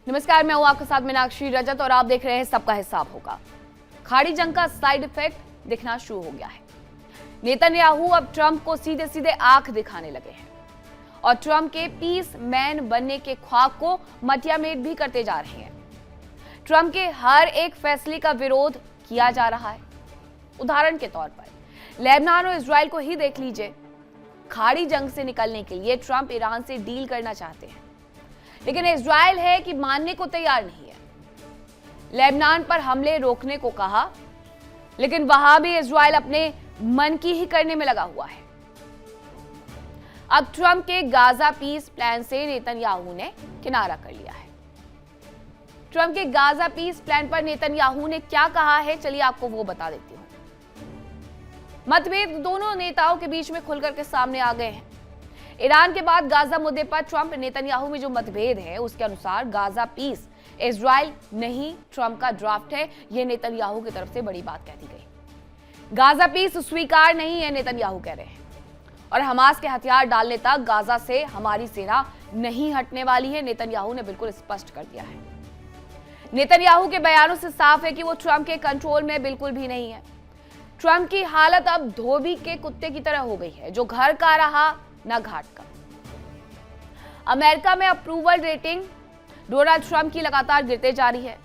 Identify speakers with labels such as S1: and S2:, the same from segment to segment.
S1: नमस्कार, मैं हूं आपके साथ मीनाक्षी रजत और आप देख रहे हैं सबका हिसाब होगा। खाड़ी जंग का साइड इफेक्ट दिखना शुरू हो गया है। नेतन्याहू अब ट्रंप को सीधे सीधे आंख दिखाने लगे हैं और ट्रंप के पीस मैन बनने के ख्वाब को मटियामेट भी करते जा रहे हैं। ट्रंप के हर एक फैसले का विरोध किया जा रहा है। उदाहरण के तौर पर लेबनान और इजराइल को ही देख लीजिए। खाड़ी जंग से निकलने के लिए ट्रंप ईरान से डील करना चाहते हैं, लेकिन इजराइल है कि मानने को तैयार नहीं है। लेबनान पर हमले रोकने को कहा, लेकिन वहां भी इजराइल अपने मन की ही करने में लगा हुआ है। अब ट्रंप के गाजा पीस प्लान से नेतन्याहू ने किनारा कर लिया है। ट्रंप के गाजा पीस प्लान पर नेतन्याहू ने क्या कहा है, चलिए आपको वो बता देती हूं। मतभेद दोनों नेताओं के बीच में खुलकर के सामने आ गए हैं। ईरान के बाद गाजा मुद्दे पर ट्रंप नेतन्याहू में जो मतभेद है, उसके अनुसार गाजा पीस इजराइल नहीं ट्रंप का ड्राफ्ट है। यह नेतन्याहू की तरफ से बड़ी बात कह दी गई। गाजा पीस स्वीकार नहीं है, नेतन्याहू कह रहे हैं, और हमास के हथियार डालने तक गाजा से हमारी सेना नहीं हटने वाली है। नेतन्याहू ने बिल्कुल स्पष्ट कर दिया है। नेतन्याहू के बयानों से साफ है कि वो ट्रंप के कंट्रोल में बिल्कुल भी नहीं है। ट्रंप की हालत अब धोबी के कुत्ते की तरह हो गई है, जो घर का रहा ना घाट का। अमेरिका में अप्रूवल रेटिंग डोनाल्ड ट्रंप की लगातार गिरते जा रही है।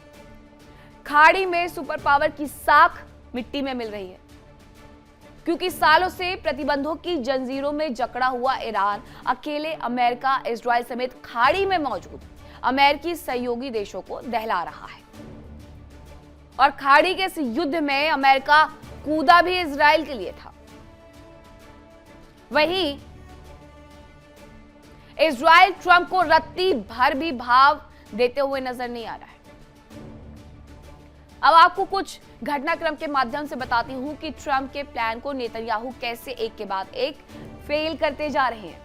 S1: खाड़ी में सुपर पावर की साख मिट्टी में मिल रही है, क्योंकि सालों से प्रतिबंधों की जंजीरों में जकड़ा हुआ ईरान अकेले अमेरिका, इजराइल समेत खाड़ी में मौजूद अमेरिकी सहयोगी देशों को दहला रहा है। और खाड़ी के इस युद्ध में अमेरिका कूदा भी इजराइल के लिए था। वहीं इजराइल ट्रंप को रत्ती भर भी भाव देते हुए नजर नहीं आ रहा है। अब आपको कुछ घटनाक्रम के माध्यम से बताती हूं कि ट्रंप के प्लान को नेतन्याहू कैसे एक के बाद एक फेल करते जा रहे हैं।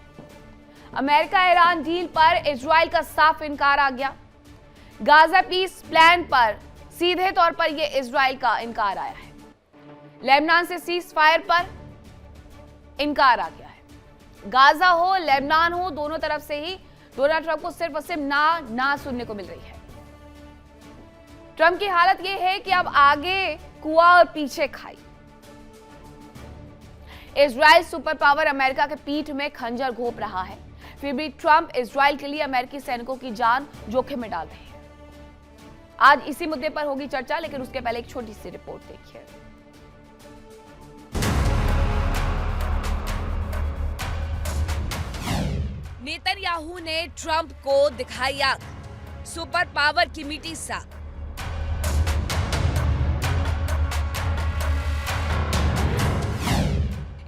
S1: अमेरिका ईरान डील पर इजराइल का साफ इनकार आ गया। गाजा पीस प्लान पर सीधे तौर पर यह इजराइल का इनकार आया है। लेबनान से सीज फायर पर इनकार आ गया है। गाजा हो, लेबनान हो, दोनों तरफ से ही डोनाल्ड ट्रंप को सिर्फ और सिर्फ ना सुनने को मिल रही है। ट्रंप की हालत यह है कि अब आगे कुआं और पीछे खाई। इजराइल सुपर पावर अमेरिका के पीठ में खंजर घोंप रहा है, फिर भी ट्रंप इजराइल के लिए अमेरिकी सैनिकों की जान जोखिम में डाल रहे हैं। आज इसी मुद्दे पर होगी चर्चा, लेकिन उसके पहले एक छोटी सी रिपोर्ट देखिए। नेतन्याहू ने ट्रंप को दिखाई आग, सुपर पावर की मिट्टी साफ।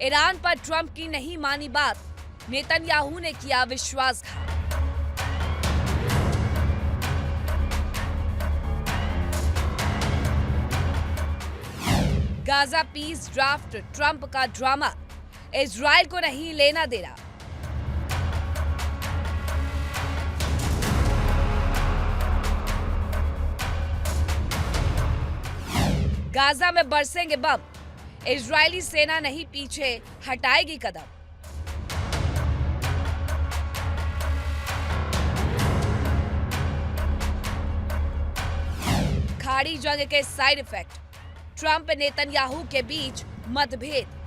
S1: ईरान पर ट्रंप की नहीं मानी बात, नेतन्याहू ने किया विश्वासघात। गाजा पीस ड्राफ्ट ट्रंप का ड्रामा, इजराइल को नहीं लेना देना। गाजा में बरसेंगे बम, इजरायली सेना नहीं पीछे हटाएगी कदम। खाड़ी जंग के साइड इफेक्ट, ट्रंप नेतन्याहू के बीच मतभेद।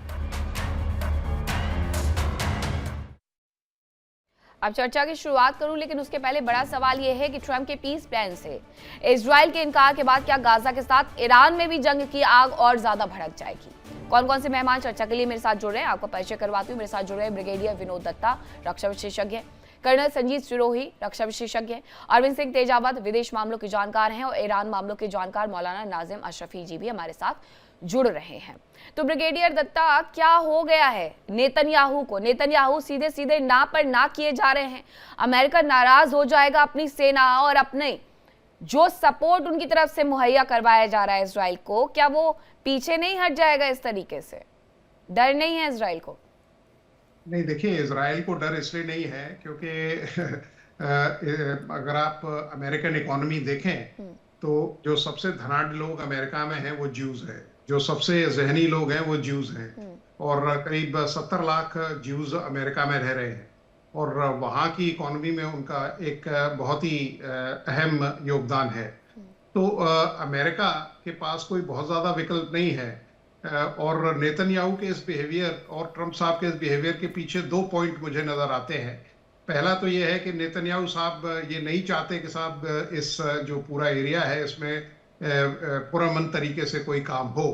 S1: अब चर्चा की शुरुआत करूं, लेकिन उसके पहले बड़ा सवाल यह है कि ट्रंप के पीस प्लान से इजराइल के इनकार के बाद क्या गाजा के साथ ईरान में भी जंग की आग और ज्यादा भड़क जाएगी? कौन कौन से मेहमान चर्चा के लिए मेरे साथ जुड़ रहे हैं, आपको परिचय करवाती हूँ। मेरे साथ जुड़ रहे हैं ब्रिगेडियर विनोद दत्ता, रक्षा विशेषज्ञ, कर्नल संजीत सिरोही, रक्षा विशेषज्ञ, अरविंद सिंह तेजावत, विदेश मामलों के जानकार हैं, और ईरान मामलों के जानकार मौलाना नाजिम अशरफी जी भी हमारे साथ जुड़ रहे हैं। तो ब्रिगेडियर दत्ता, क्या हो गया है नेतन्याहू को? नेतन्याहू सीधे सीधे ना पर ना किए जा रहे हैं। अमेरिका नाराज हो जाएगा अपनी सेना और अपने जो सपोर्ट उनकी तरफ से मुहैया करवाया जा रहा है इजराइल को, क्या वो पीछे नहीं हट जाएगा इस तरीके से? डर नहीं है इजराइल को?
S2: नहीं, देखिए, इजराइल को डर इसलिए नहीं है क्योंकि अगर आप अमेरिकन इकोनॉमी देखें तो जो सबसे धनाढ्य लोग अमेरिका में हैं वो ज्यूज है, जो सबसे जहनी लोग हैं वो ज्यूज हैं, और करीब 70 लाख ज्यूज अमेरिका में रह रहे हैं। और वहाँ की इकोनॉमी में उनका एक बहुत ही अहम योगदान है। तो अमेरिका के पास कोई बहुत ज्यादा विकल्प नहीं है। और नेतन्याहू के इस बिहेवियर और ट्रंप साहब के इस बिहेवियर के पीछे दो पॉइंट मुझे नजर आते हैं। पहला तो ये है कि नेतन्याहू साहब ये नहीं चाहते कि साहब इस जो पूरा एरिया है इसमें पुरअमन तरीके से कोई काम हो,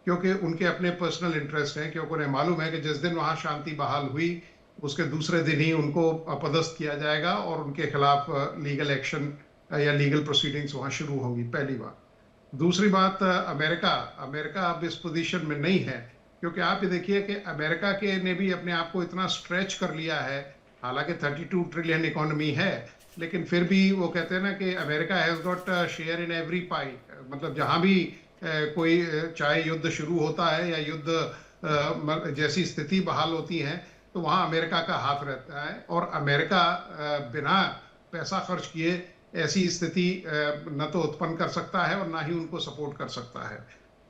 S2: क्योंकि उनके अपने पर्सनल इंटरेस्ट हैं। क्योंकि उन्हें मालूम है कि जिस दिन वहां शांति बहाल हुई उसके दूसरे दिन ही उनको अपदस्थ किया जाएगा और उनके खिलाफ लीगल एक्शन या लीगल प्रोसीडिंग्स वहां शुरू होंगी, पहली बात। दूसरी बात, अमेरिका अमेरिका अब इस पोजीशन में नहीं है, क्योंकि आप ये देखिए कि अमेरिका के ने भी अपने आप को इतना स्ट्रेच कर लिया है। हालांकि 32 ट्रिलियन इकोनॉमी है, लेकिन फिर भी वो कहते हैं ना कि America has got share in every pie. मतलब जहां भी कोई चाहे युद्ध शुरू होता है या युद्ध जैसी स्थिति बहाल होती है, तो वहां अमेरिका का हाथ रहता है। और अमेरिका बिना पैसा खर्च किए ऐसी स्थिति न तो उत्पन्न कर सकता है और ना ही उनको सपोर्ट कर सकता है।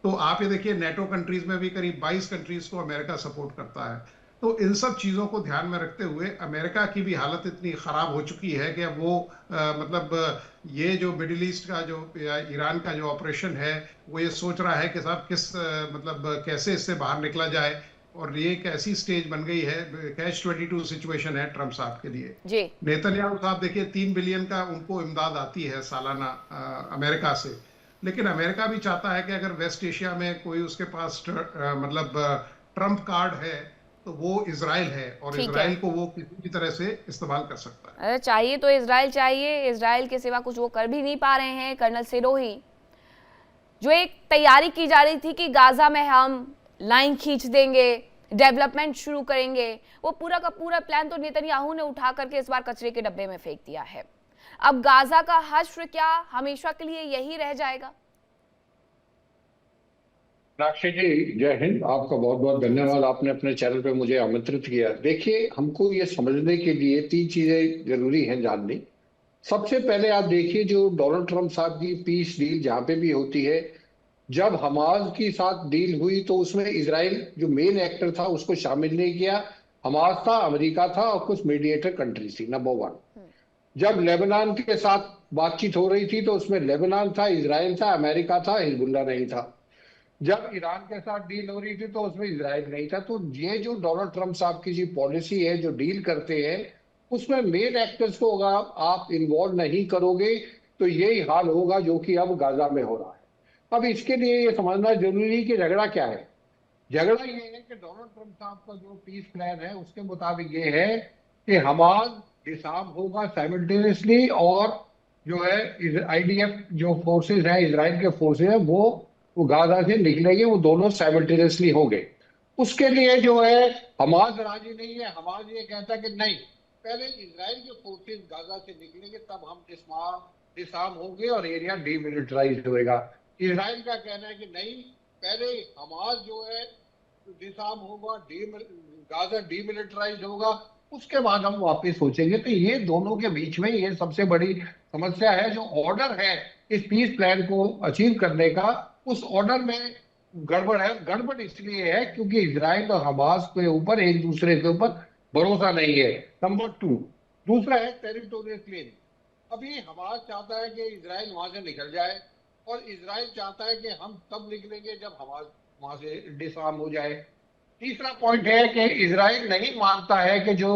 S2: तो आप ये देखिए, नेटो कंट्रीज में भी करीब 22 कंट्रीज को अमेरिका सपोर्ट करता है। तो इन सब चीजों को ध्यान में रखते हुए अमेरिका की भी हालत इतनी खराब हो चुकी है कि अब वो मतलब ये जो मिडिल ईस्ट का जो या ईरान का जो ऑपरेशन है, वो ये सोच रहा है कि साहब किस मतलब कैसे इससे बाहर निकला जाए। और ये एक ऐसी स्टेज बन गई है, कैच 22 सिचुएशन है ट्रंप साहब के लिए।
S1: जी।
S2: नेतन्याहू साहब देखिए 3 बिलियन का उनको इमदाद आती है सालाना अमेरिका से। लेकिन अमेरिका भी चाहता है कि अगर वेस्ट एशिया में कोई उसके पास मतलब ट्रम्प कार्ड है तो वो इजराइल है, और
S1: ठीक है।
S2: इजराइल को वो किसी भी तरह से इस्तेमाल कर सकता है।
S1: अरे चाहिए तो इजराइल चाहिए, इजराइल के सिवा कुछ वो कर भी नहीं पा रहे हैं। कर्नल सिरोही, जो एक तैयारी की जा रही थी कि गाजा में हम लाइन खींच देंगे, डेवलपमेंट शुरू करेंगे, वो पूरा का पूरा प्लान तो नेतन्याहू ने उठा करके इस बार कचरे के डब्बे में फेंक दिया है। अब गाजा का हश्र क्या हमेशा के लिए यही रह जाएगा?
S3: मीनाक्षी जी, जय हिंद। आपका बहुत बहुत धन्यवाद, आपने अपने चैनल पे मुझे आमंत्रित किया। देखिए, हमको ये समझने के लिए तीन चीजें जरूरी हैं जाननी। सबसे पहले आप देखिए, जो डोनाल्ड ट्रंप साहब की पीस डील जहां पे भी होती है, जब हमास के साथ डील हुई तो उसमें इसराइल जो मेन एक्टर था उसको शामिल नहीं किया। हमास था, अमेरिका था और कुछ मीडिएटर कंट्रीज थी, नंबर वन। जब लेबनान के साथ बातचीत हो रही थी तो उसमें लेबनान था, इसराइल था, अमेरिका था, हिजबुल्लाह नहीं था। जब ईरान के साथ डील हो रही थी तो उसमें इजराइल नहीं था। तो ये जो डोनाल्ड ट्रंप साहब की जो पॉलिसी है, जो डील करते हैं, उसमें मेन एक्टर्स को अगर आप इन्वॉल्व नहीं करोगे तो यही हाल होगा जो कि अब गाजा में हो रहा है। अब इसके लिए ये समझना जरूरी है कि झगड़ा क्या है। झगड़ा ये है कि डोनाल्ड ट्रंप साहब का जो पीस प्लान है उसके मुताबिक ये है कि हमास डिसआर्म होगा साइमल्टेनियसली, और जो है आईडीएफ जो फोर्सेज हैं, इसराइल के फोर्सेज हैं, वो गाजा से निकलेंगे, वो दोनों साइमल्टेनियसली होंगे। उसके लिए जो है हमास राजी नहीं है। हमास ये कहता है कि नहीं, पहले इसराइल के फोर्सेज गाजा से निकलेंगे तब हम डिसआर्म होंगे और एरिया डीमिलिटराइज होएगा। इसराइल का कहना है कि नहीं, पहले हमास जो है डिसआर्म होगा, गाजा डीमिलिटराइज होगा, उसके बाद हम वापस सोचेंगे। तो ये दोनों के बीच में ये सबसे बड़ी समस्या है। जो ऑर्डर है इस पीस प्लान को अचीव करने का, उस ऑर्डर में गड़बड़ है। गड़बड़ इसलिए है क्योंकि इजराइल और हमास के ऊपर एक दूसरे के ऊपर भरोसा नहीं है, नंबर टू। दूसरा है टेरिटोरियल क्लेम। अभी हमास चाहता है कि इजराइल वहां से निकल जाए, और इजराइल चाहता है कि हम तब निकलेंगे जब हमास वहां से डिसआर्म हो जाए। तीसरा पॉइंट है कि इजराइल नहीं मानता है कि जो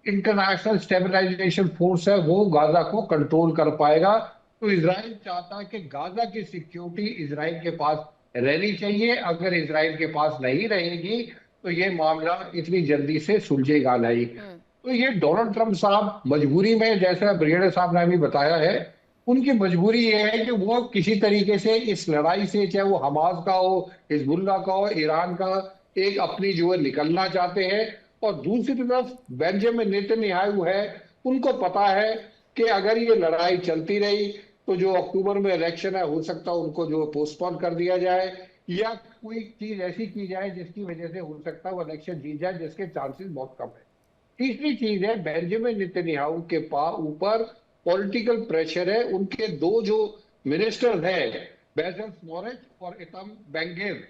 S3: इंटरनेशनल स्टेबलाइजेशन फोर्स है वो गाजा को कंट्रोल कर पाएगा। तो इजराइल चाहता है कि गाजा की सिक्योरिटी इजराइल के पास रहनी चाहिए। अगर इजराइल के पास नहीं रहेगी तो ये मामला इतनी जल्दी से सुलझेगा नहीं। तो ये डोनाल्ड ट्रंप साहब मजबूरी में, जैसा ब्रिगेडियर साहब ने अभी बताया है, उनकी मजबूरी ये है कि वो किसी तरीके से इस लड़ाई से, चाहे वो हमास का हो, हिजबुल्लाह का हो, ईरान का, एक अपनी जो है निकलना चाहते हैं। और दूसरी तरफ बेंजामिन नेतन्याहू है, उनको पता है कि अगर ये लड़ाई चलती रही तो जो अक्टूबर में इलेक्शन है, हो सकता है उनको जो पोस्टपोन कर दिया जाए, या कोई चीज ऐसी की जाए जिसकी वजह से हो सकता है वो इलेक्शन जीत जाए, जिसके चांसेस बहुत कम है। तीसरी चीज है, बेंजामिन नेतन्याहू के ऊपर पॉलिटिकल प्रेशर है। उनके दो जो मिनिस्टर हैं, बेजल स्मोट्रिच और इतम बेंगेर,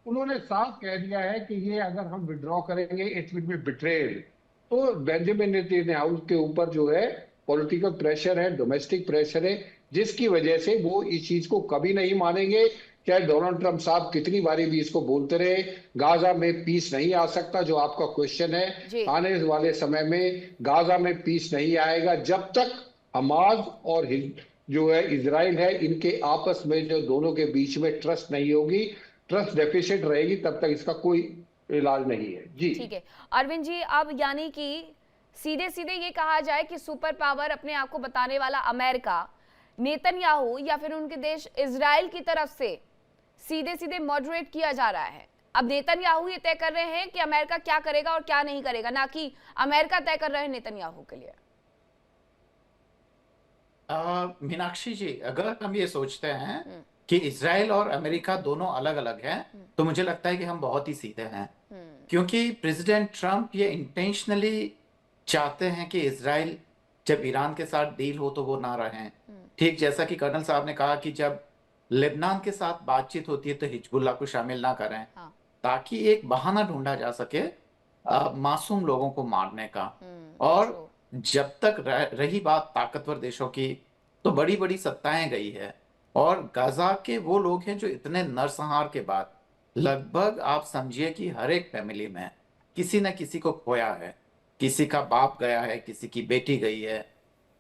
S3: उन्होंने साफ कह दिया है कि ये अगर हम विड्रॉ करेंगे इट विल बी बिट्रेयल। तो बेंजामिन नेतन्याहू के ऊपर जो है पॉलिटिकल प्रेशर है, डोमेस्टिक प्रेशर है, जिसकी वजह से वो इस चीज को कभी नहीं मानेंगे। चाहे डोनाल्ड ट्रंप साहब कितनी बारी भी इसको बोलते रहे, गाजा में पीस नहीं आ सकता, जो आपका क्वेश्चन है।
S1: जी।
S3: आने वाले समय में गाजा में पीस नहीं आएगा जब तक हमास और जो है इजराइल है, इनके आपस में जो दोनों के बीच में ट्रस्ट नहीं होगी, ट्रस्ट डेफिसिट रहेगी, तब तक इसका कोई इलाज नहीं है। जी
S1: ठीक है अरविंद जी, अब यानी कि सीधे सीधे ये कहा जाए कि सुपर पावर अपने आप को बताने वाला अमेरिका नेतन्याहू या फिर उनके देश इजराइल की तरफ से सीधे सीधे मॉडरेट किया जा रहा है। अब नेतन्याहू ये तय कर रहे हैं कि अमेरिका क्या करेगा और क्या नहीं करेगा, ना कि अमेरिका तय कर रहे हैं नेतन्याहू के लिए।
S4: मीनाक्षी जी, अगर हम ये सोचते हैं कि इजराइल और अमेरिका दोनों अलग अलग हैं, तो मुझे लगता है कि हम बहुत ही सीधे हैं। क्योंकि प्रेसिडेंट ट्रंप ये इंटेंशनली चाहते हैं कि इजराइल जब ईरान के साथ डील हो तो वो ना रहें। ठीक जैसा कि कर्नल साहब ने कहा कि जब लेबनान के साथ बातचीत होती है तो हिजबुल्लाह को शामिल ना करें,
S1: हाँ।
S4: ताकि एक बहाना ढूंढा जा सके मासूम लोगों को मारने का। और जब तक रही बात ताकतवर देशों की, तो बड़ी बड़ी सत्ताएं गई है, और गाजा के वो लोग हैं जो इतने नरसंहार के बाद लगभग आप समझिए कि हर एक फैमिली में किसी न किसी को खोया है, किसी का बाप गया है, किसी की बेटी गई है।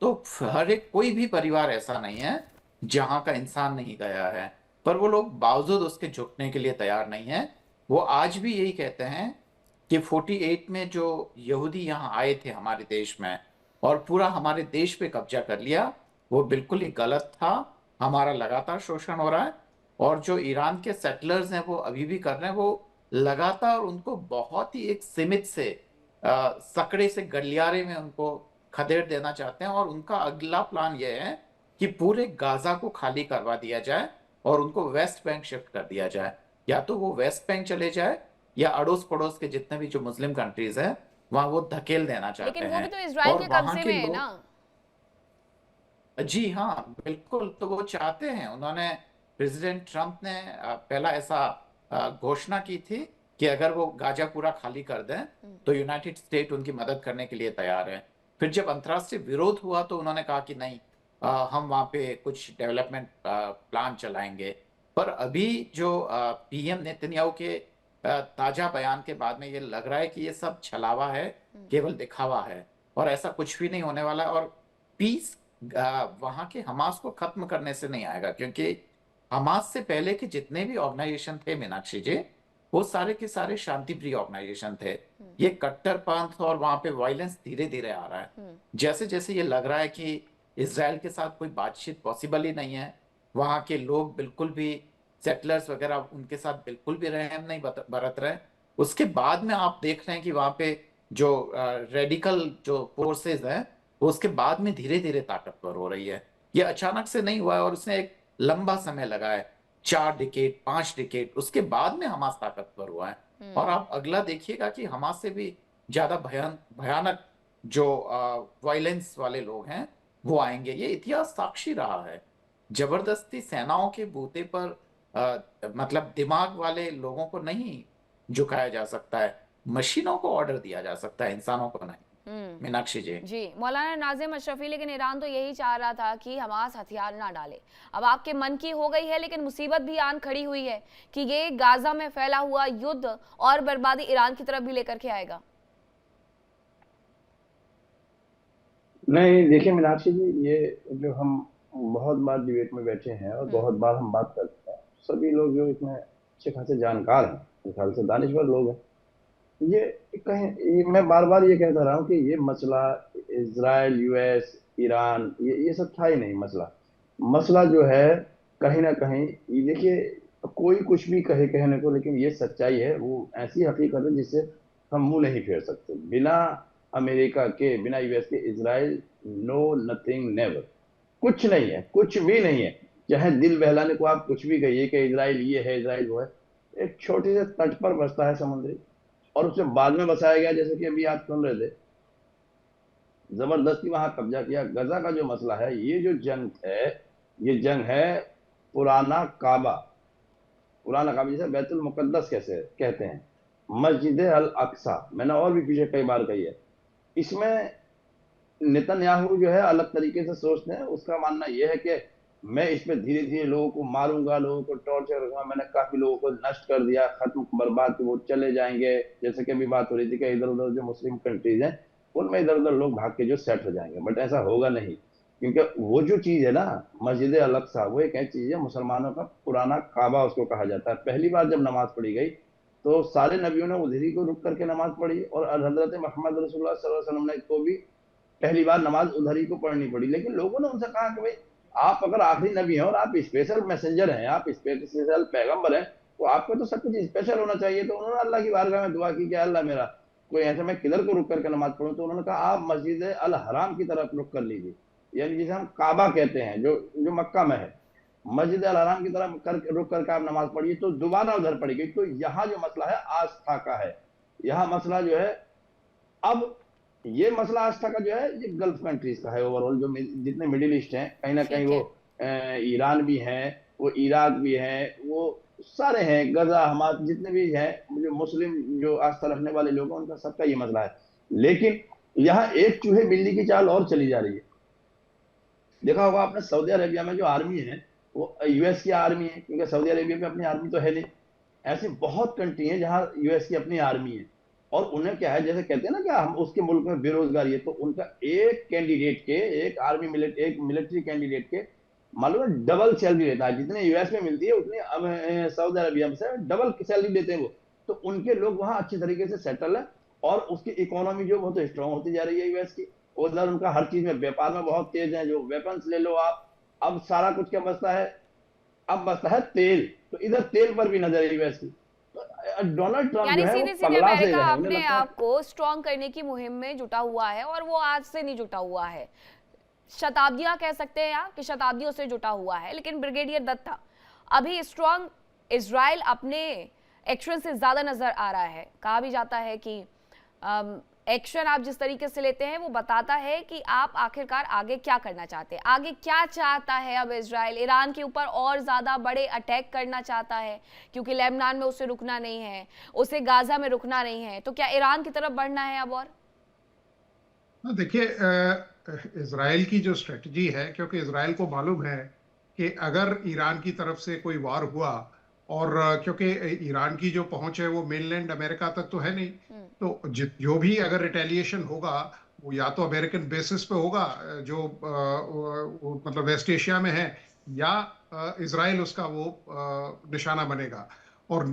S4: तो हर एक कोई भी परिवार ऐसा नहीं है जहां का इंसान नहीं गया है, पर वो लोग बावजूद उसके झुकने के लिए तैयार नहीं है। वो आज भी यही कहते हैं कि 48 में जो यहूदी यहाँ आए थे हमारे देश में और पूरा हमारे देश पे कब्जा कर लिया, वो बिल्कुल ही गलत था। हमारा लगातार शोषण हो रहा है, और जो ईरान के सेटलर्स हैं वो अभी भी कर रहे हैं। वो लगातार उनको बहुत ही एक सीमित से सकड़े से गलियारे में उनको खदेड़ देना चाहते हैं, और उनका अगला प्लान ये है कि पूरे गाजा को खाली करवा दिया जाए और उनको वेस्ट बैंक शिफ्ट कर दिया जाए। या तो वो वेस्ट बैंक चले जाए, या अड़ोस पड़ोस के जितने भी जो मुस्लिम कंट्रीज हैं वहां वो धकेल देना चाहते
S1: लेकिन
S4: हैं।
S1: वो भी तो इजराइल
S4: और
S1: के
S4: वहां
S1: कब्जे
S4: के
S1: में है
S4: लोग,
S1: ना।
S4: जी हाँ बिल्कुल, तो वो चाहते हैं। उन्होंने, प्रेसिडेंट ट्रंप ने पहला ऐसा घोषणा की थी कि अगर वो गाजा पूरा खाली कर दें तो यूनाइटेड स्टेट उनकी मदद करने के लिए तैयार है। फिर जब अंतर्राष्ट्रीय विरोध हुआ तो उन्होंने कहा कि नहीं, हम वहाँ पे कुछ डेवलपमेंट प्लान चलाएंगे। पर अभी जो पीएम नेतन्याहू के ताजा बयान के बाद में ये लग रहा है कि ये सब छलावा है, केवल दिखावा है, और ऐसा कुछ भी नहीं होने वाला। और पीस वहां के हमास को खत्म करने से नहीं आएगा, क्योंकि हमास से पहले के जितने भी ऑर्गेनाइजेशन थे मीनाक्षी जी, वो सारे के सारे शांति प्रिय ऑर्गेनाइजेशन थे। ये कट्टरपंथ और वहां पे वायलेंस धीरे धीरे आ रहा है। जैसे जैसे ये लग रहा है कि इसराइल के साथ कोई बातचीत पॉसिबल ही नहीं है, वहां के लोग बिल्कुल भी, सेटलर्स वगैरह उनके साथ बिल्कुल भी रहम नहीं बरत रहे, उसके बाद में आप देख रहे हैं कि वहां पे जो रेडिकल जो फोर्सेस हैं वो उसके बाद में धीरे धीरे ताकतवर हो रही है। ये अचानक से नहीं हुआ है, और उसने एक लंबा समय लगा है, 4 डिकेड 5 डिकेड, उसके बाद में हमास ताकतवर हुआ है। और आप अगला देखिएगा कि हमास से भी ज्यादा भयानक जो वायलेंस वाले लोग हैं वो आएंगे। ये इतिहास साक्षी रहा है। जबरदस्ती सेनाओं के बूते पर मतलब दिमाग वाले लोगों को नहीं झुकाया जा सकता है, मशीनों को ऑर्डर दिया जा सकता है, इंसानों को नहीं। मीनाक्षी जी।
S1: जी, मौलाना नाजिम अशरफी, लेकिन ईरान तो यही चाह रहा था कि हमास हथियार ना डाले। अब आपके मन की हो गई है, लेकिन मुसीबत भी आन खड़ी हुई है कि ये गाजा में फैला हुआ युद्ध और बर्बादी ईरान की तरफ भी लेकर के आएगा।
S5: नहीं, देखिए मीनाक्षी जी, ये जो हम बहुत बार डिबेट में बैठे हैं और बहुत बार हम बात करते हैं, सभी लोग जो इसमें अच्छे खासे जानकार हैं, मेरे ख्याल से दानिश्वर लोग हैं, ये मैं बार बार ये कहता रहा हूँ कि ये मसला इजराइल, यूएस, ईरान, ये सब था ही नहीं। मसला जो है कहीं ना कहीं, ये देखिए, कोई कुछ भी कहे कहने को, लेकिन ये सच्चाई है, वो ऐसी हकीकत है जिससे हम मुंह नहीं फेर सकते। बिना अमेरिका के, बिना यूएस के, इजराइल नो नथिंग नेवर, कुछ नहीं है, कुछ भी नहीं है। चाहे दिल बहलाने को आप कुछ भी कहिए कि इजराइल ये है, इजराइल वो है, एक छोटे से तट पर बसता है समुद्री, और उसे बाद में बसाया गया, जैसे कि अभी आप सुन रहे थे, जबरदस्ती वहां कब्जा किया। गजा का जो मसला है, ये जो जंग है, ये जंग है पुराना काबा, जिसे बैतुल मुकद्दस कैसे कहते हैं, मस्जिद अल अक्सा, मैंने और भी पीछे कई बार कही है, इसमें नेतन्याहू जो है अलग तरीके से सोचते हैं। उसका मानना यह है कि मैं इस पे धीरे धीरे लोगों को मारूंगा, लोगों को टॉर्चर करूंगा, मैंने काफी लोगों को नष्ट कर दिया, खत्म बर्बाद, वो चले जाएंगे। जैसे कि अभी बात हो रही थी कि इधर उधर जो मुस्लिम कंट्रीज हैं उनमें इधर उधर लोग भाग के जो सेट हो जाएंगे, बट ऐसा होगा नहीं। क्योंकि वो जो चीज है ना, मस्जिद अल अक्सा, वो एक ऐसी चीज है, मुसलमानों का पुराना काबा उसको कहा जाता है। पहली बार जब नमाज पढ़ी गई तो सारे नबियों ने उधर ही को रुक करके नमाज पढ़ी, और हजरत मोहम्मद रसूलुल्लाह सल्लल्लाहु अलैहि वसल्लम ने को भी पहली बार नमाज उधर ही को पढ़नी पड़ी। लेकिन लोगों ने उनसे कहा कि भाई आप अगर आखिरी नबी हैं और आप स्पेशल मैसेंजर हैं, आप स्पेशल पैगंबर हैं, तो आपको तो सब कुछ स्पेशल होना चाहिए। तो उन्होंने अल्लाह की बारगाह में दुआ की कि अल्लाह मेरा कोई ऐसा मैं किधर को रुक करके नमाज पढ़ूं। तो उन्होंने कहा आप मस्जिद अल हराम की तरफ रुक कर लीजिए, यानी जिसे हम काबा कहते हैं, जो जो मक्का में है, मस्जिद अल हराम की तरफ रुक करके आप नमाज पढ़िए। तो दोबारा उधर पड़ी गई। तो यहाँ जो मसला है आस्था का है, यहाँ मसला जो है, अब ये मसला आस्था का जो है ये गल्फ कंट्रीज का है ओवरऑल। जो जितने मिडिल ईस्ट हैं, कहीं ना कहीं वो ईरान भी है, वो इराक भी है, वो सारे हैं, गजा, हमास, जितने भी हैं जो मुस्लिम जो आस्था रखने वाले लोग हैं, उनका सबका ये मसला है। लेकिन यहाँ एक चूहे बिल्ली की चाल और चली जा रही है। देखा होगा आपने सऊदी अरेबिया में जो आर्मी है वो यूएस की आर्मी है, क्योंकि सऊदी अरेबिया में अपनी आर्मी तो है नहीं। ऐसी बहुत कंट्री है जहां यूएस की अपनी आर्मी है, और उन्हें क्या है, जैसे कहते हैं ना कि हम उसके मुल्क में बेरोजगारी है, तो उनका एक कैंडिडेट के, एक आर्मी एक मिलिट्री कैंडिडेट के मालूम है डबल सैलरी रहता है। जितने यूएस में मिलती है उतनी अब सऊदी अरबिया में से डबल सैलरी देते हैं वो। तो उनके लोग वहां अच्छे तरीके से सेटल है, और उसकी इकोनॉमी जो वो तो स्ट्रांग होती जा रही है यूएस की। उधर उनका हर चीज में, व्यापार में बहुत तेज है। जो वेपन्स ले लो आप, अब सारा कुछ क्या बचता है, अब बचता है तेल। तो इधर तेल पर भी नजर है यूएस की। तो डोनाल्ड ट्रम्प
S1: यानी
S5: जो है
S1: सीधे
S5: वो
S1: सीधे
S5: पगला से
S1: अमेरिका
S5: है, उन्हें
S1: अपने
S5: लगता है
S1: आप को स्ट्रॉन्ग करने की मुहिम में जुटा हुआ है, और वो आज से नहीं जुटा हुआ है, शताब्दियां कह सकते हैं यहाँ कि शताब्दियों से जुटा हुआ है। लेकिन ब्रिगेडियर दत्ता, अभी स्ट्रॉन्ग इजराइल अपने एक्शन से ज्यादा नजर आ रहा है। कहा भी जाता है कि एक्शन आप जिस तरीके से लेते हैं वो बताता है कि आप आखिरकार आगे क्या करना चाहते हैं, आगे क्या चाहता है। अब इजराइल ईरान के ऊपर और ज्यादा बड़े अटैक करना चाहता है, क्योंकि लेबनान में उसे रुकना नहीं है, उसे गाजा में रुकना नहीं है। तो क्या ईरान की तरफ बढ़ना है अब? और
S2: देखिए, इजराइल की जो स्ट्रेटजी है, क्योंकि इजराइल को मालूम है कि अगर ईरान की तरफ से कोई वार हुआ, और क्योंकि ईरान की जो पहुंच है वो मेनलैंड अमेरिका तक तो है नहीं, तो जो भी अगर रिटेलिएशन होगा वो या तो अमेरिकन बेसिस पे होगा, जो मतलब वेस्ट एशिया में है, या इजराइल उसका वो निशाना बनेगा। और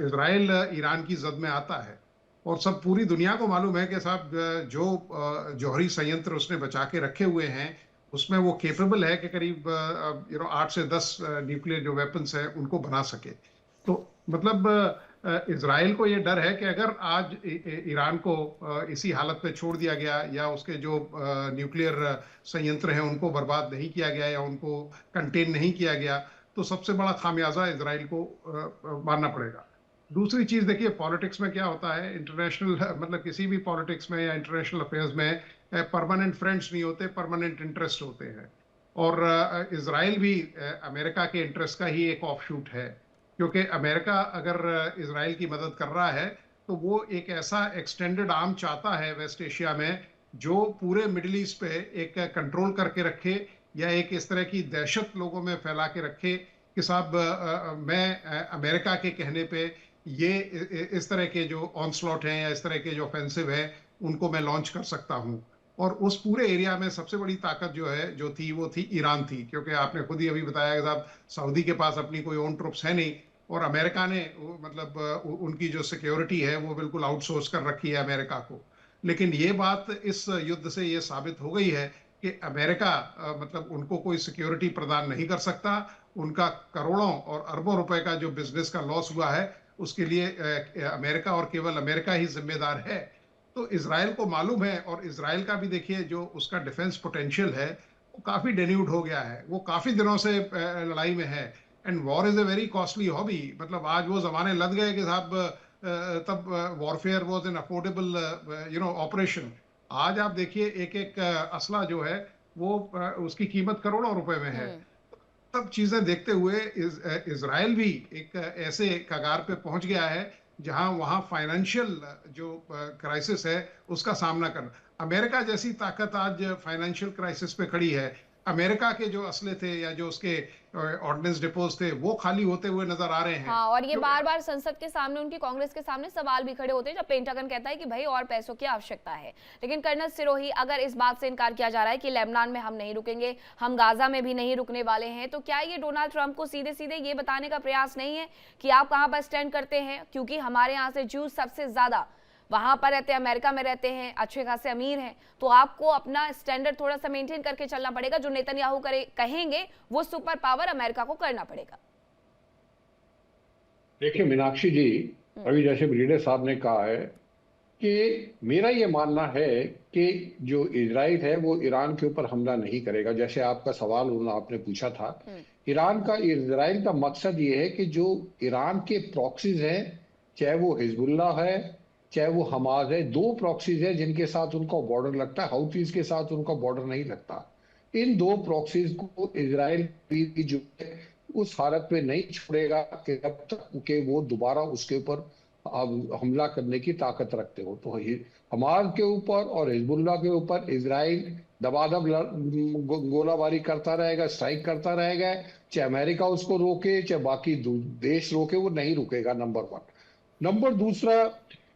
S2: इजराइल ईरान की जद में आता है, और सब पूरी दुनिया को मालूम है कि साहब जो जौहरी संयंत्र उसने बचा के रखे हुए हैं उसमें वो केपेबल है कि करीब 8 से 10 न्यूक्लियर जो वेपन्स हैं उनको बना सके। तो मतलब इजराइल को ये डर है कि अगर आज ईरान को इसी हालत पे छोड़ दिया गया, या उसके जो न्यूक्लियर संयंत्र हैं उनको बर्बाद नहीं किया गया, या उनको कंटेन नहीं किया गया, तो सबसे बड़ा खामियाजा इजराइल को मानना पड़ेगा। दूसरी चीज देखिए, पॉलिटिक्स में क्या होता है, इंटरनेशनल मतलब किसी भी पॉलिटिक्स में या इंटरनेशनल अफेयर्स में परमानेंट फ्रेंड्स नहीं होते, परमानेंट इंटरेस्ट होते हैं। और इजराइल भी अमेरिका के इंटरेस्ट का ही एक ऑफशूट है, क्योंकि अमेरिका अगर इजराइल की मदद कर रहा है तो वो एक ऐसा एक्सटेंडेड आर्म चाहता है वेस्ट एशिया में, जो पूरे मिडिल ईस्ट पे एक कंट्रोल करके रखे, या एक इस तरह की दहशत लोगों में फैला के रखे कि साहब मैं अमेरिका के कहने पे ये इस तरह के जो ऑनस्लॉट हैं या इस तरह के जो ऑफेंसिव है उनको मैं लॉन्च कर सकता हूं। और उस पूरे एरिया में सबसे बड़ी ताकत जो थी वो थी ईरान थी, क्योंकि आपने खुद ही अभी बताया कि साहब सऊदी के पास अपनी कोई ओन ट्रुप्स है नहीं, और अमेरिका ने मतलब उनकी जो सिक्योरिटी है वो बिल्कुल आउटसोर्स कर रखी है अमेरिका को। लेकिन ये बात इस युद्ध से ये साबित हो गई है कि अमेरिका मतलब उनको कोई सिक्योरिटी प्रदान नहीं कर सकता। उनका करोड़ों और अरबों रुपए का जो बिजनेस का लॉस हुआ है उसके लिए अमेरिका और केवल अमेरिका ही जिम्मेदार है। तो इजराइल को मालूम है, और इजराइल का भी देखिए जो उसका डिफेंस पोटेंशियल है वो काफी डेन्यूड हो गया है, वो काफी दिनों से लड़ाई में है। And war is a very costly hobby. मतलब आज वो जमाने लग गए कि साहब तब warfare was an affordable operation. आज आप देखिए एक एक असला जो है वो उसकी कीमत करोड़ों रुपए में है। सब चीजें देखते हुए इजराइल भी एक ऐसे कगार पे पहुंच गया है जहां वहां फाइनेंशियल जो क्राइसिस है उसका सामना करना। अमेरिका जैसी ताकत आज फाइनेंशियल क्राइसिस पे खड़ी है। अमेरिका के जो असले थे या जो उसके ऑर्डिनेंस डिपोज थे वो खाली होते हुए नजर आ रहे हैं।
S1: हाँ, और ये
S2: जो
S1: बार बार संसद के सामने, उनकी कांग्रेस के सामने सवाल भी खड़े होते हैं जब पेंटागन कहता है कि भाई और पैसों की आवश्यकता है। लेकिन कर्नल सिरोही, अगर इस बात से इनकार किया जा रहा है कि लेबनान में हम नहीं रुकेंगे, हम गाजा में भी नहीं रुकने वाले हैं, तो क्या ये डोनाल्ड ट्रंप को सीधे सीधे ये बताने का प्रयास नहीं है कि आप कहाँ पर स्टैंड करते हैं? क्योंकि हमारे यहाँ से ज्यूज सबसे ज्यादा वहां पर रहते हैं, अमेरिका में रहते हैं, अच्छे खासे अमीर हैं, तो आपको अपना स्टैंडर्ड थोड़ा सा मेंटेन करके चलना पड़ेगा। जो नेतन्याहू कहेंगे वो सुपर पावर अमेरिका को करना पड़ेगा।
S3: देखिए मीनाक्षी जी, अभी जैसे ब्रिगेडियर साहब ने कहा है कि मेरा ये मानना है कि जो इजराइल है वो ईरान के ऊपर हमला नहीं करेगा। जैसे आपका सवाल आपने पूछा था, इजराइल का मकसद ये है कि जो ईरान के प्रॉक्सीज हैं, चाहे वो हिजबुल्ला है चाहे वो हमास है, दो प्रॉक्सीज है जिनके साथ उनका बॉर्डर लगता है, हाउथीज के साथ उनका बॉर्डर नहीं लगता। इन दो प्रॉक्सीज को इजराइल भी जो है उस हालत में नहीं छोड़ेगा कि जब तक कि वो दोबारा उसके ऊपर हमला करने की ताकत रखते हो। तो हमास के ऊपर और हिजबुल्ला के ऊपर इजराइल दबादब गोलाबारी करता रहेगा, स्ट्राइक करता रहेगा, चाहे अमेरिका उसको रोके चाहे बाकी देश रोके, वो नहीं रुकेगा। Number one. नंबर दूसरा,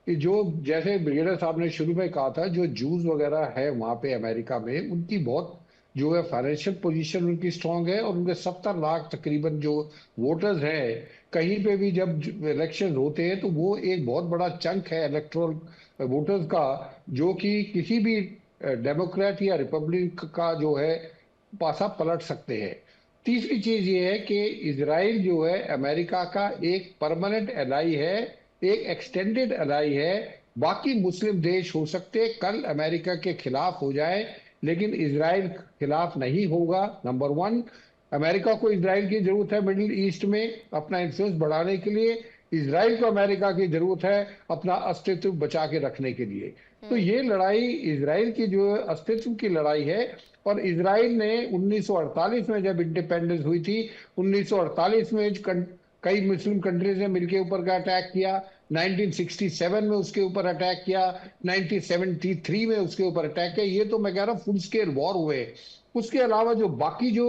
S3: जो जैसे ब्रिगेडियर साहब ने शुरू में कहा था, जो जूस वगैरह है वहां पे अमेरिका में, उनकी बहुत जो है फाइनेंशियल पोजीशन उनकी स्ट्रांग है, और उनके 70 लाख तकरीबन जो वोटर्स हैं, कहीं पे भी जब इलेक्शन होते हैं तो वो एक बहुत बड़ा चंक है इलेक्टोरल वोटर्स का, जो कि किसी भी डेमोक्रेट या रिपब्लिक का जो है पासा पलट सकते हैं। तीसरी चीज ये है कि इजराइल जो है अमेरिका का एक परमानेंट एलाई है, एक एक्सटेंडेड एलाई है। बाकी मुस्लिम देश हो सकते हैं कल अमेरिका के खिलाफ हो जाए, लेकिन इजराइल खिलाफ नहीं होगा। नंबर वन, अमेरिका को इजराइल की जरूरत है मिडिल ईस्ट में अपना इन्फ्लुएंस बढ़ाने के लिए, इजराइल को अमेरिका की जरूरत है अपना अस्तित्व बचा के रखने के लिए। तो ये लड़ाई इजराइल की जो अस्तित्व की लड़ाई है। और इजराइल ने 1948 में जब इंडिपेंडेंस हुई थी, 1948 में कई मुस्लिम कंट्रीज ने मिलकर ऊपर का अटैक किया, 1967 में उसके ऊपर अटैक किया, 1973 में उसके ऊपर अटैक किया। ये तो मैं कह रहा हूँ फुल स्केल वॉर हुए। उसके अलावा जो बाकी जो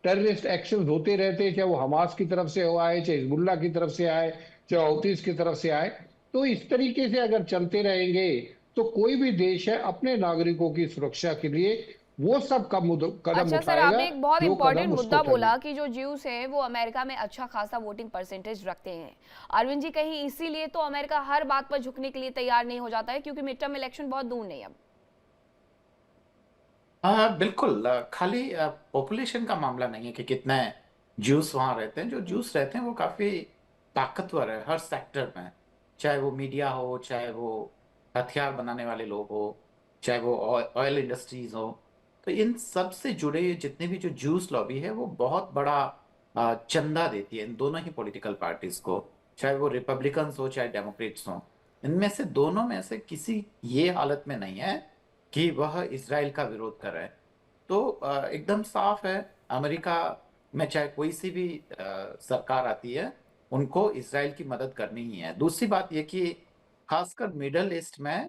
S3: टेररिस्ट एक्शन होते रहते, चाहे वो हमास की तरफ से आए, चाहे हिजबुल्ला की तरफ से आए, चाहे हौतीस की तरफ से आए, तो इस तरीके से अगर चलते रहेंगे तो कोई भी देश है अपने नागरिकों की सुरक्षा के लिए वो सब कदम
S1: अच्छा सर,
S3: उठाएगा।
S1: आपने एक बहुत
S3: जो
S1: इंपॉर्टेंट
S3: कदम
S1: मुद्दा
S3: उसको
S1: बोला कि जो ज्यूस हैं वो अमेरिका में अच्छा खासा वोटिंग परसेंटेज रखते हैं। अरविंद जी, कहीं इसीलिए तो अमेरिका हर बात पर झुकने के लिए तैयार नहीं हो जाता है, क्योंकि मिड टर्म इलेक्शन बहुत दूर नहीं अब।
S4: बिल्कुल। खाली पॉपुलेशन का मामला नहीं है कि कितने ज्यूस वहां रहते हैं। जो ज्यूस रहते हैं वो काफी ताकतवर है हर सेक्टर में, चाहे वो मीडिया हो, चाहे वो हथियार बनाने वाले लोग हो, चाहे वो ऑयल इंडस्ट्रीज हो। तो इन सब से जुड़े जितने भी जो ज्यूस लॉबी है वो बहुत बड़ा चंदा देती है इन दोनों ही पॉलिटिकल पार्टीज को, चाहे वो रिपब्लिकन्स हो चाहे डेमोक्रेट्स हो। इनमें से दोनों में से किसी ये हालत में नहीं है कि वह इसराइल का विरोध कर रहे हैं। तो एकदम साफ है, अमेरिका में चाहे कोई सी भी सरकार आती है, उनको इसराइल की मदद करनी ही है। दूसरी बात यह कि खासकर मिडल ईस्ट में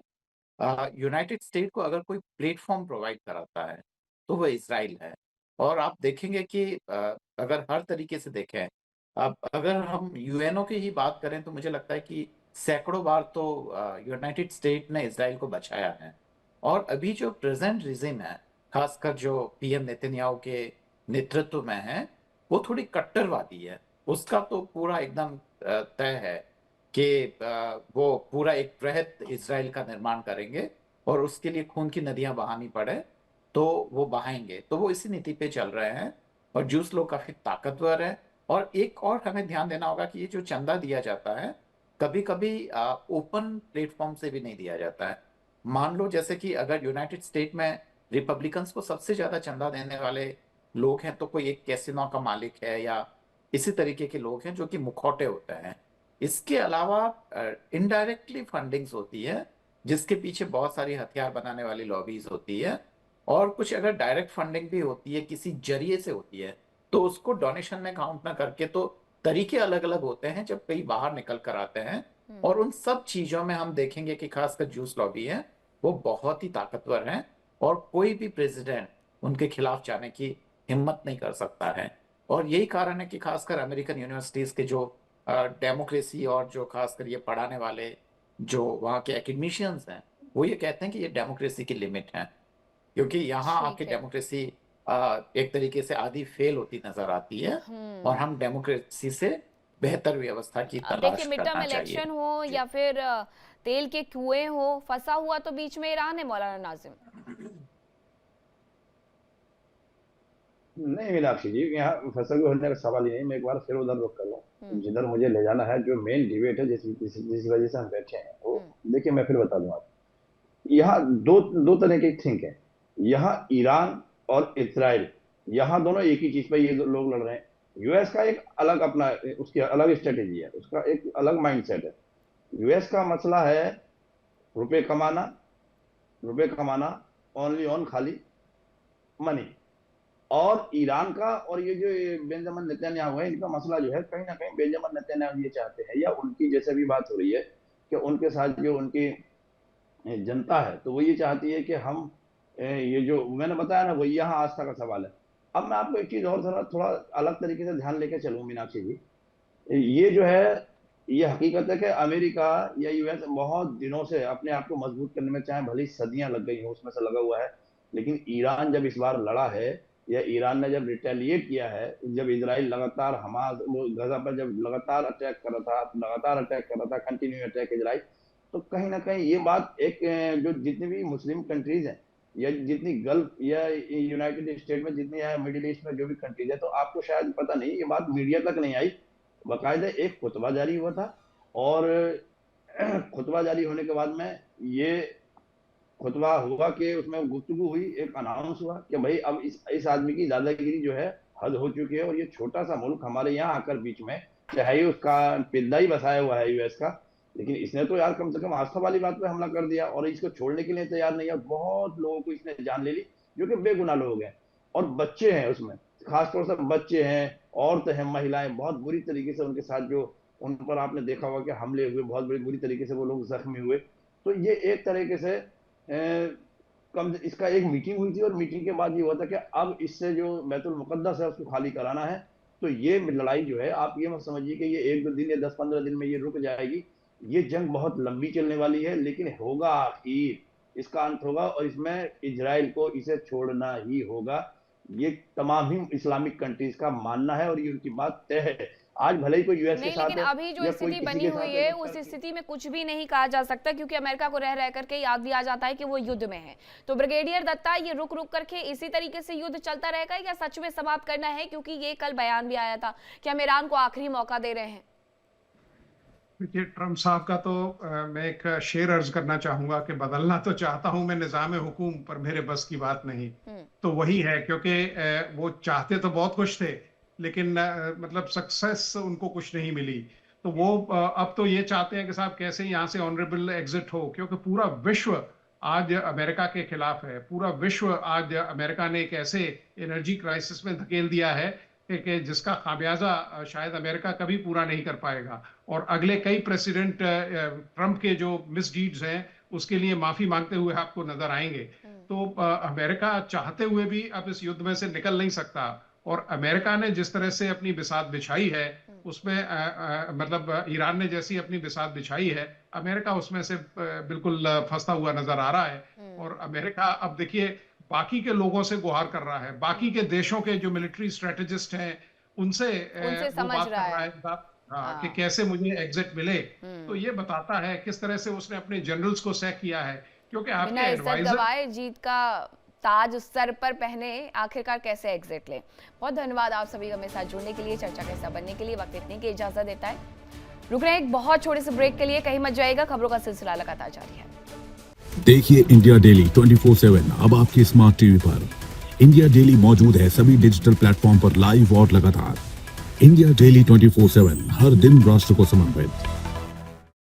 S4: यूनाइटेड स्टेट को अगर कोई प्लेटफॉर्म प्रोवाइड कराता है तो वह इसराइल है। और आप देखेंगे कि अगर हर तरीके से देखें, अब अगर हम यूएनओ की ही बात करें तो मुझे लगता है कि सैकड़ों बार तो यूनाइटेड स्टेट ने इसराइल को बचाया है। और अभी जो प्रेजेंट रिजिम है, खासकर जो पीएम नेतन्याहू के नेतृत्व में है, वो थोड़ी कट्टरवादी है। उसका तो पूरा एकदम तय है कि वो पूरा एक वृहद इसराइल का निर्माण करेंगे और उसके लिए खून की नदियां बहानी पड़े तो वो बहाएंगे। तो वो इसी नीति पे चल रहे हैं और जूस लोग काफी ताकतवर है। और एक और हमें ध्यान देना होगा कि ये जो चंदा दिया जाता है कभी कभी ओपन प्लेटफॉर्म से भी नहीं दिया जाता है। मान लो जैसे कि अगर यूनाइटेड स्टेट में रिपब्लिकन्स को सबसे ज्यादा चंदा देने वाले लोग हैं तो कोई एक कैसीनो का मालिक है या इसी तरीके के लोग हैं जो कि मुखौटे होते हैं। इसके अलावा इनडायरेक्टली फंडिंग्स होती है जिसके पीछे बहुत सारी हथियार बनाने वाली लॉबीज होती है, और कुछ अगर डायरेक्ट फंडिंग भी होती है किसी जरिए से होती है तो उसको डोनेशन में काउंट ना करके, तो तरीके अलग अलग होते हैं जब कई बाहर निकल कर आते हैं। और उन सब चीजों में हम देखेंगे कि खासकर जूस लॉबी है वो बहुत ही ताकतवर हैं और कोई भी प्रेसिडेंट उनके खिलाफ जाने की हिम्मत नहीं कर सकता है। और यही कारण है कि खासकर अमेरिकन यूनिवर्सिटीज के जो डेमोक्रेसी और जो खासकर ये पढ़ाने वाले जो वहाँ के एकेडमिशियंस हैं वो ये कहते हैं कि ये डेमोक्रेसी की लिमिट है, क्योंकि यहाँ
S1: ठीक
S4: आपकी
S1: है।
S4: डेमोक्रेसी एक तरीके से आधी फेल होती नजर आती है और हम डेमोक्रेसी से बेहतर व्यवस्था की
S1: अब
S4: तलाश
S1: देखिए, मिड टर्म
S4: करना चाहिए।
S1: इलेक्शन हो या फिर तेल के कुएं हो, फंसा हुआ तो बीच में ईरान है मौलाना नाजिम।
S5: नहीं मीनाक्षी जी, यहाँ फसल को होने का सवाल ही नहीं। मैं एक बार फिर उधर रुक करूँ जिधर मुझे ले जाना है। जो मेन डिबेट है जिस वजह से हम बैठे हैं वो देखिए, मैं फिर बता दूं आप। यहाँ दो तरह के थिंक है। यहाँ ईरान और इजराइल, यहाँ दोनों एक ही चीज पर ये लोग लड़ रहे हैं। यूएस का एक अलग अपना उसकी अलग स्ट्रेटेजी है, उसका एक अलग माइंडसेट है। यूएस का मसला है रुपए कमाना ओनली ऑन खाली मनी। और ईरान का और ये जो बेंजामिन नेतन्याहू है, इनका मसला जो है कहीं ना कहीं बेंजामिन नेतन्याहू ये चाहते हैं, या उनकी जैसे भी बात हो रही है कि उनके साथ जो उनकी जनता है तो वो ये चाहती है कि हम ये जो मैंने बताया ना, वो यहाँ आस्था का सवाल है। अब मैं आपको एक चीज और थोड़ा अलग तरीके से ध्यान लेके चलूं मीनाक्षी जी। ये जो है, ये हकीकत है कि अमेरिका या यूएस बहुत दिनों से अपने आप को मजबूत करने में, चाहे भली सदियां लग गई हो, उसमें से लगा हुआ है। लेकिन ईरान जब इस बार लड़ा है, या ईरान ने जब रिटेलिएट किया है, जब इजराइल लगातार हमास गजा पर जब लगातार अटैक कर रहा था, कंटिन्यू अटैक इजराइल, तो कहीं ना कहीं ये बात एक जो जितनी भी मुस्लिम कंट्रीज हैं, या जितनी गल्फ या यूनाइटेड स्टेट में जितनी है, मिडिल ईस्ट में जो भी कंट्रीज है, तो आपको शायद पता नहीं, ये बात मीडिया तक नहीं आई। बाकायदा एक खुतबा जारी हुआ था, और खुतबा जारी होने के बाद में ये खुतबा हुआ कि उसमें गुफ्तगू हुई, एक अनाउंस हुआ कि भाई अब इस आदमी की दादागिरी जो है हद हो चुकी है, और ये छोटा सा मुल्क हमारे यहाँ आकर बीच में, चाहे उसका पिल्ला ही बसाया हुआ है यूएस का, लेकिन इसने तो यार कम से कम आस्था वाली बात पे हमला कर दिया, और इसको छोड़ने के लिए तैयार नहीं है। बहुत लोगों को इसने जान ले ली, जो कि बेगुनाह लोग हैं, और बच्चे हैं उसमें, खासतौर से बच्चे हैं, औरतें हैं, महिलाएं, बहुत बुरी तरीके से उनके साथ जो उन पर आपने देखा होगा कि हमले हुए, बहुत बुरी तरीके से वो लोग जख्मी हुए। तो ये एक तरीके से इसका एक मीटिंग हुई थी, और मीटिंग के बाद ये हुआ था कि अब इससे जो बैतुल मुकद्दस है उसको खाली कराना है। तो ये लड़ाई जो है, आप ये मत समझिए कि ये 1-2 दिन या 10-15 दिन में ये रुक जाएगी। ये जंग बहुत लंबी चलने वाली है, लेकिन होगा आखिर, इसका अंत होगा, और इसमें इजराइल को इसे छोड़ना ही होगा। ये तमाम ही इस्लामिक कंट्रीज का मानना है, और ये उनकी बात तय है। आज भले ही कोई यूएस के
S1: नहीं,
S5: साथ
S1: लेकिन अभी जो स्थिति बनी हुई है, उस स्थिति में कुछ भी नहीं कहा जा सकता, क्योंकि अमेरिका को रह करके याद भी आ जाता है कि वो युद्ध में है। तो ब्रिगेडियर दत्ता, ये रुक करके इसी तरीके से युद्ध चलता रहेगा, या सच में समाप्त करना है? क्योंकि ये कल बयान भी आया था कि हम ईरान को आखिरी मौका दे रहे हैं।
S2: देखिए, ट्रम्प साहब का तो मैं एक शेर अर्ज करना चाहूंगा कि बदलना तो चाहता हूं मैं निजाम हुकूम, पर मेरे बस की बात नहीं। तो वही है, क्योंकि वो चाहते तो बहुत कुछ थे, लेकिन मतलब सक्सेस उनको कुछ नहीं मिली। तो वो अब तो ये चाहते हैं कि साहब कैसे यहाँ से ऑनरेबल एग्जिट हो, क्योंकि पूरा विश्व आज अमेरिका के खिलाफ है। पूरा विश्व आज अमेरिका ने एक ऐसे एनर्जी क्राइसिस में धकेल दिया है कि जिसका खामियाजा शायद अमेरिका कभी पूरा नहीं कर पाएगा। और अगले कई प्रेसिडेंट ट्रम्प के जो मिसडीड्स हैं उसके लिए माफी मांगते हुए आपको नजर आएंगे। तो अमेरिका चाहते हुए भी अब इस युद्ध में से निकल नहीं सकता। और अमेरिका ने जिस तरह से अपनी बिसात बिछाई है, उसमें मतलब ईरान ने जैसी अपनी बिसात बिछाई है, अमेरिका उसमें से बिल्कुल फंसता हुआ नजर आ रहा है। और अमेरिका अब देखिए बाकी के लोगों से गुहार कर रहा है, बाकी के देशों के जो मिलिट्री स्ट्रेटेजिस्ट हैं उनसे
S1: समझ रहा है
S2: कि कैसे मुझे एग्जिट मिले। तो ये बताता है किस तरह से उसने अपने जनरल्स को सैक किया है, क्योंकि आपके एडवाइजर
S1: जीत का ताज सर पर पहने आखिरकार कैसे एग्जिट ले। बहुत धन्यवाद आप सभी का मेरे साथ जुड़ने के लिए, चर्चा का हिस्सा बनने के लिए। वक्त इतने की इजाजत देता है, रुक रहे हैं एक बहुत छोटे से ब्रेक के लिए, कहीं मत जाइएगा, खबरों का सिलसिला लगातार जारी है।
S6: देखिए इंडिया डेली 24/7 अब आपके स्मार्ट टीवी पर। इंडिया डेली मौजूद है सभी डिजिटल प्लेटफॉर्म पर लाइव और लगातार। इंडिया डेली 24/7 हर दिन राष्ट्र को समर्पित।